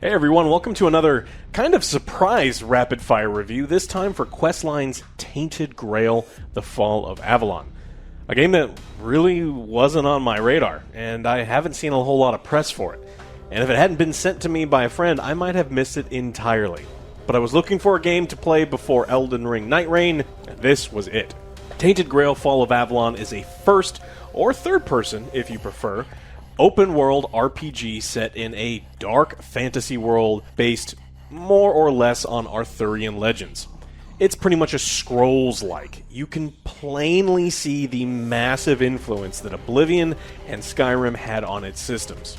Hey everyone, welcome to another kind of surprise rapid-fire review, this time for Questline's Tainted Grail, The Fall of Avalon. A game that really wasn't on my radar, and I haven't seen a whole lot of press for it. And if it hadn't been sent to me by a friend, I might have missed it entirely. But I was looking for a game to play before Elden Ring Night Rain, and this was it. Tainted Grail, Fall of Avalon is a first, or third person, if you prefer, open-world RPG set in a dark fantasy world based more or less on Arthurian legends. It's pretty much a Scrolls-like. You can plainly see the massive influence that Oblivion and Skyrim had on its systems.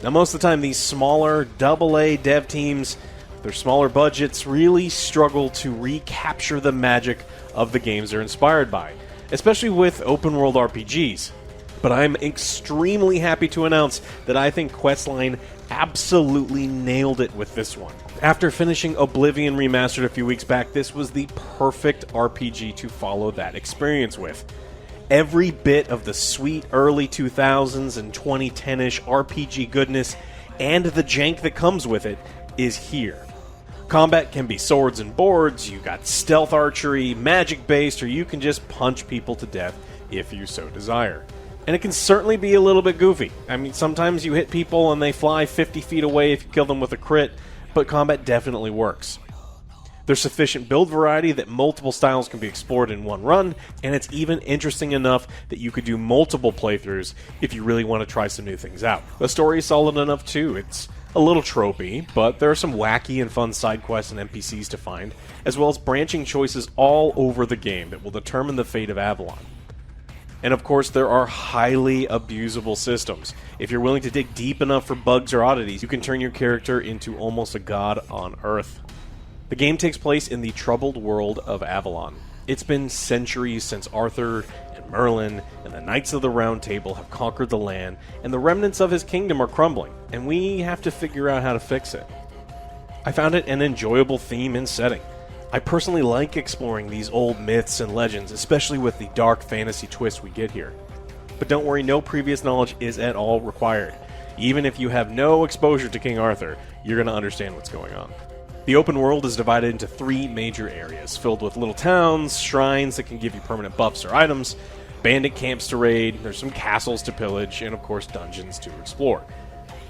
Now, most of the time, these smaller AA dev teams, with their smaller budgets, really struggle to recapture the magic of the games they're inspired by, especially with open-world RPGs. But I'm extremely happy to announce that I think Questline absolutely nailed it with this one. After finishing Oblivion Remastered a few weeks back, this was the perfect RPG to follow that experience with. Every bit of the sweet early 2000s and 2010-ish RPG goodness and the jank that comes with it is here. Combat can be swords and boards, you got stealth archery, magic-based, or you can just punch people to death if you so desire. And it can certainly be a little bit goofy. I mean, sometimes you hit people and they fly 50 feet away if you kill them with a crit, but combat definitely works. There's sufficient build variety that multiple styles can be explored in one run, and it's even interesting enough that you could do multiple playthroughs if you really want to try some new things out. The story is solid enough too. It's a little tropey, but there are some wacky and fun side quests and NPCs to find, as well as branching choices all over the game that will determine the fate of Avalon. And of course, there are highly abusable systems. If you're willing to dig deep enough for bugs or oddities, you can turn your character into almost a god on Earth. The game takes place in the troubled world of Avalon. It's been centuries since Arthur and Merlin and the Knights of the Round Table have conquered the land, and the remnants of his kingdom are crumbling, and we have to figure out how to fix it. I found it an enjoyable theme and setting. I personally like exploring these old myths and legends, especially with the dark fantasy twist we get here. But don't worry, no previous knowledge is at all required. Even if you have no exposure to King Arthur, you're going to understand what's going on. The open world is divided into three major areas, filled with little towns, shrines that can give you permanent buffs or items, bandit camps to raid, there's some castles to pillage, and of course dungeons to explore.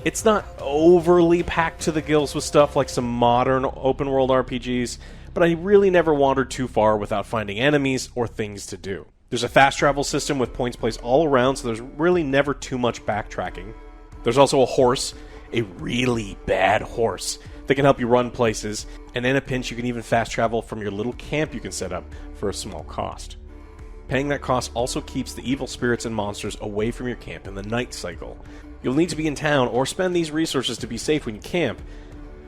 It's not overly packed to the gills with stuff like some modern open world RPGs, but I really never wandered too far without finding enemies or things to do. There's a fast travel system with points placed all around, so there's really never too much backtracking. There's also a horse, a really bad horse, that can help you run places, and in a pinch you can even fast travel from your little camp you can set up for a small cost. Paying that cost also keeps the evil spirits and monsters away from your camp in the night cycle. You'll need to be in town or spend these resources to be safe when you camp,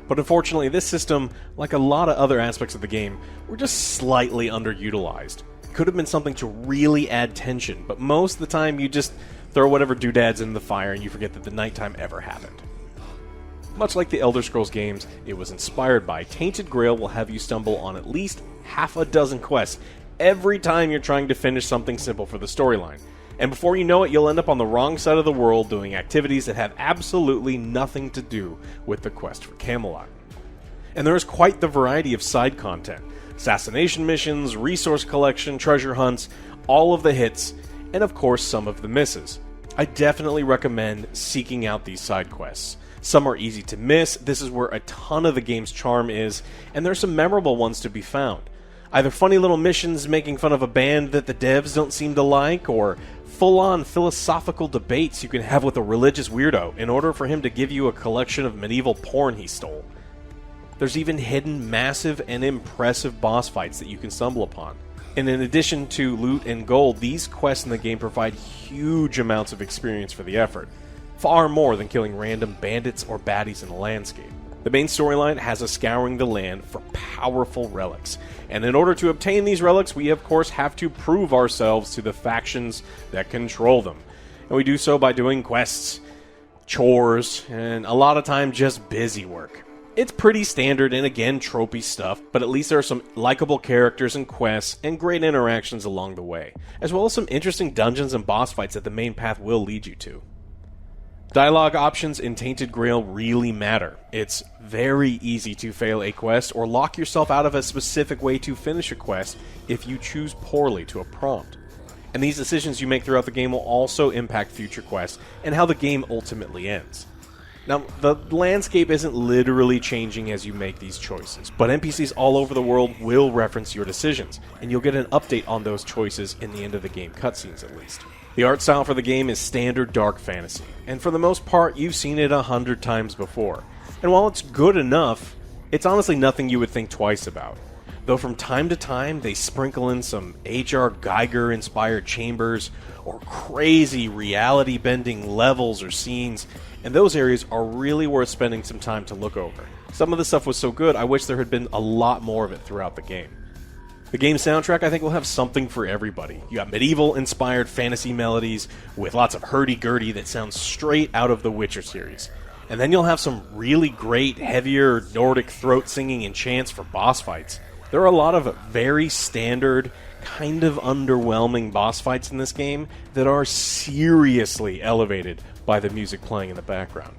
but unfortunately this system, like a lot of other aspects of the game, were just slightly underutilized. It could have been something to really add tension, but most of the time you just throw whatever doodads in the fire and you forget that the nighttime ever happened. Much like the Elder Scrolls games it was inspired by, Tainted Grail will have you stumble on at least half a dozen quests every time you're trying to finish something simple for the storyline. And before you know it, you'll end up on the wrong side of the world doing activities that have absolutely nothing to do with the quest for Camelot. And there is quite the variety of side content. Assassination missions, resource collection, treasure hunts, all of the hits, and of course some of the misses. I definitely recommend seeking out these side quests. Some are easy to miss, this is where a ton of the game's charm is, and there's some memorable ones to be found. Either funny little missions making fun of a band that the devs don't seem to like, or full-on philosophical debates you can have with a religious weirdo in order for him to give you a collection of medieval porn he stole. There's even hidden massive and impressive boss fights that you can stumble upon. And in addition to loot and gold, these quests in the game provide huge amounts of experience for the effort. Far more than killing random bandits or baddies in the landscape. The main storyline has us scouring the land for powerful relics, and in order to obtain these relics, we of course have to prove ourselves to the factions that control them. And we do so by doing quests, chores, and a lot of time just busy work. It's pretty standard and again tropey stuff, but at least there are some likable characters and quests and great interactions along the way, as well as some interesting dungeons and boss fights that the main path will lead you to. Dialogue options in Tainted Grail really matter. It's very easy to fail a quest or lock yourself out of a specific way to finish a quest if you choose poorly to a prompt. And these decisions you make throughout the game will also impact future quests and how the game ultimately ends. Now, the landscape isn't literally changing as you make these choices, but NPCs all over the world will reference your decisions, and you'll get an update on those choices in the end of the game cutscenes at least. The art style for the game is standard dark fantasy, and for the most part, you've seen it 100 times before. And while it's good enough, it's honestly nothing you would think twice about. Though from time to time, they sprinkle in some H.R. Geiger-inspired chambers, or crazy reality-bending levels or scenes, and those areas are really worth spending some time to look over. Some of the stuff was so good, I wish there had been a lot more of it throughout the game. The game's soundtrack, I think, will have something for everybody. You got medieval-inspired fantasy melodies with lots of hurdy-gurdy that sounds straight out of the Witcher series. And then you'll have some really great, heavier Nordic throat singing and chants for boss fights. There are a lot of very standard, kind of underwhelming boss fights in this game that are seriously elevated by the music playing in the background.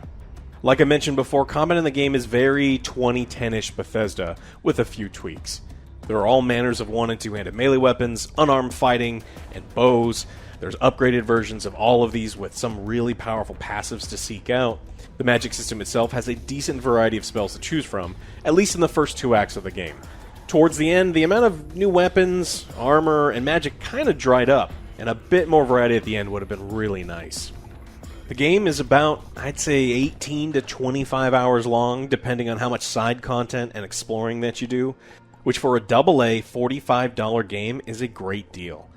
Like I mentioned before, combat in the game is very 2010-ish Bethesda, with a few tweaks. There are all manners of one- and two-handed melee weapons, unarmed fighting, and bows. There's upgraded versions of all of these with some really powerful passives to seek out. The magic system itself has a decent variety of spells to choose from, at least in the first 2 acts of the game. Towards the end, the amount of new weapons, armor, and magic kind of dried up, and a bit more variety at the end would have been really nice. The game is about, I'd say, 18 to 25 hours long, depending on how much side content and exploring that you do, which for a AA $45 game is a great deal.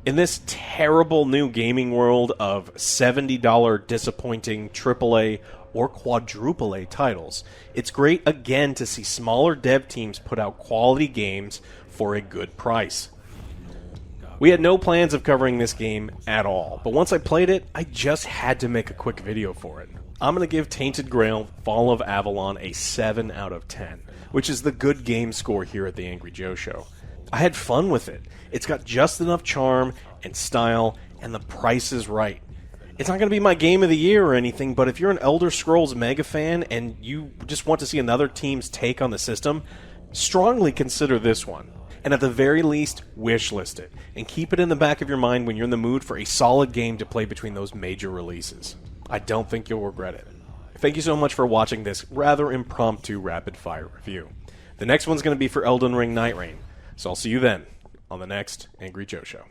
In this terrible new gaming world of $70 disappointing AAA or quadruple A titles, it's great again to see smaller dev teams put out quality games for a good price. We had no plans of covering this game at all, but once I played it, I just had to make a quick video for it. I'm going to give Tainted Grail Fall of Avalon a 7 out of 10, which is the good game score here at the Angry Joe Show. I had fun with it. It's got just enough charm and style, and the price is right. It's not going to be my game of the year or anything, but if you're an Elder Scrolls mega fan and you just want to see another team's take on the system, strongly consider this one. And at the very least, wishlist it, and keep it in the back of your mind when you're in the mood for a solid game to play between those major releases. I don't think you'll regret it. Thank you so much for watching this rather impromptu rapid-fire review. The next one's going to be for Elden Ring Night Reign, so I'll see you then on the next Angry Joe Show.